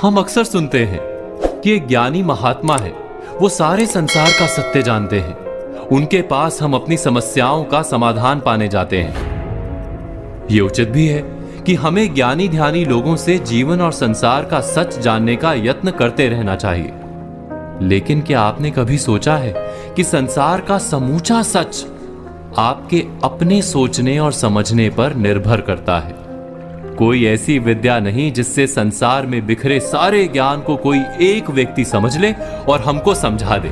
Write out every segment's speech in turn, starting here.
हम अक्सर सुनते हैं कि एक ज्ञानी महात्मा है, वो सारे संसार का सत्य जानते हैं, उनके पास हम अपनी समस्याओं का समाधान पाने जाते हैं। ये उचित भी है कि हमें ज्ञानी ध्यानी लोगों से जीवन और संसार का सच जानने का यत्न करते रहना चाहिए। लेकिन क्या आपने कभी सोचा है कि संसार का समूचा सच आपके अपने सोचने और समझने पर निर्भर करता है। कोई ऐसी विद्या नहीं जिससे संसार में बिखरे सारे ज्ञान को कोई एक व्यक्ति समझ ले और हमको समझा दे।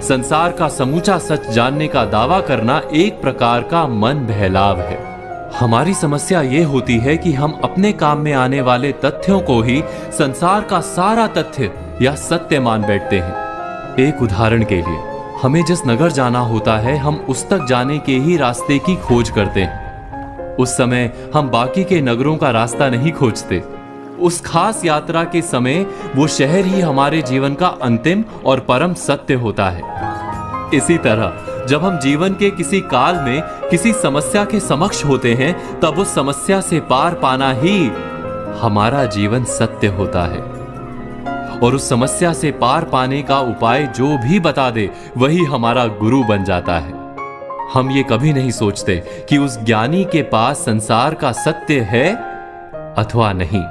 संसार का समूचा सच जानने का दावा करना एक प्रकार का मन बहलाव है। हमारी समस्या यह होती है कि हम अपने काम में आने वाले तथ्यों को ही संसार का सारा तथ्य या सत्य मान बैठते हैं। एक उदाहरण के लिए, हमें जिस नगर जाना होता है, हम उस तक जाने के ही रास्ते की खोज करते हैं। उस समय हम बाकी के नगरों का रास्ता नहीं खोजते। उस खास यात्रा के समय वो शहर ही हमारे जीवन का अंतिम और परम सत्य होता है। इसी तरह जब हम जीवन के किसी काल में किसी समस्या के समक्ष होते हैं, तब उस समस्या से पार पाना ही हमारा जीवन सत्य होता है। और उस समस्या से पार पाने का उपाय जो भी बता दे, वही हमारा गुरु बन जाता है। हम ये कभी नहीं सोचते कि उस ज्ञानी के पास संसार का सत्य है अथवा नहीं।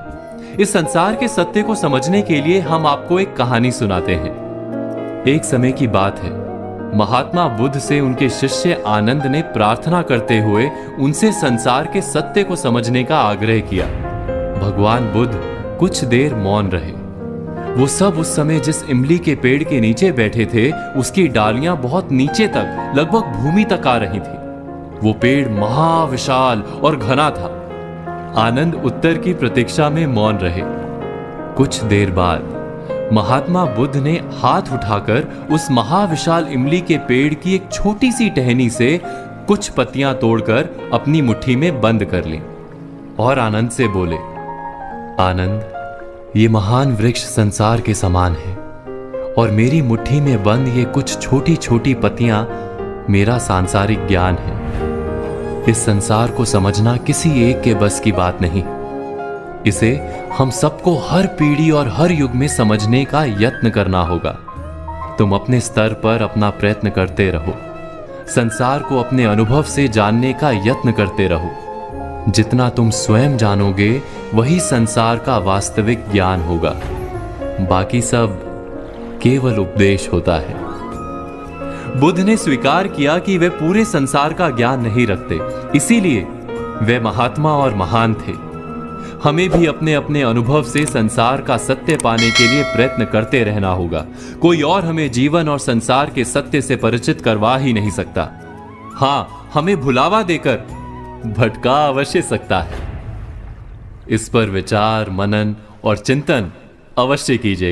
इस संसार के सत्य को समझने के लिए हम आपको एक कहानी सुनाते हैं। एक समय की बात है, महात्मा बुद्ध से उनके शिष्य आनंद ने प्रार्थना करते हुए उनसे संसार के सत्य को समझने का आग्रह किया। भगवान बुद्ध कुछ देर मौन रहे। वो सब उस समय जिस इमली के पेड़ के नीचे बैठे थे, उसकी डालियां बहुत नीचे तक, लगभग भूमि तक आ रही थी। वो पेड़ महाविशाल और घना था। आनंद उत्तर की प्रतीक्षा में मौन रहे। कुछ देर बाद महात्मा बुद्ध ने हाथ उठाकर उस महाविशाल इमली के पेड़ की एक छोटी सी टहनी से कुछ पत्तियां तोड़कर अपनी मुट्ठी में बंद कर ली और आनंद से बोले, आनंद, ये महान वृक्ष संसार के समान है और मेरी मुट्ठी में बंद ये कुछ छोटी छोटी पत्तियां मेरा सांसारिक ज्ञान है। इस संसार को समझना किसी एक के बस की बात नहीं। इसे हम सबको हर पीढ़ी और हर युग में समझने का यत्न करना होगा। तुम अपने स्तर पर अपना प्रयत्न करते रहो। संसार को अपने अनुभव से जानने का यत्न करते रहो। जितना तुम स्वयं जानोगे, वही संसार का वास्तविक ज्ञान होगा। बाकी सब केवल उपदेश होता है। बुद्ध ने स्वीकार किया कि वे पूरे संसार का ज्ञान नहीं रखते, इसीलिए वे महात्मा और महान थे। हमें भी अपने अपने अनुभव से संसार का सत्य पाने के लिए प्रयत्न करते रहना होगा। कोई और हमें जीवन और संसार के सत्य से परिचित करवा ही नहीं सकता। हाँ, हमें भुलावा देकर भटका अवश्य सकता है। इस पर विचार, मनन और चिंतन अवश्य कीजिए।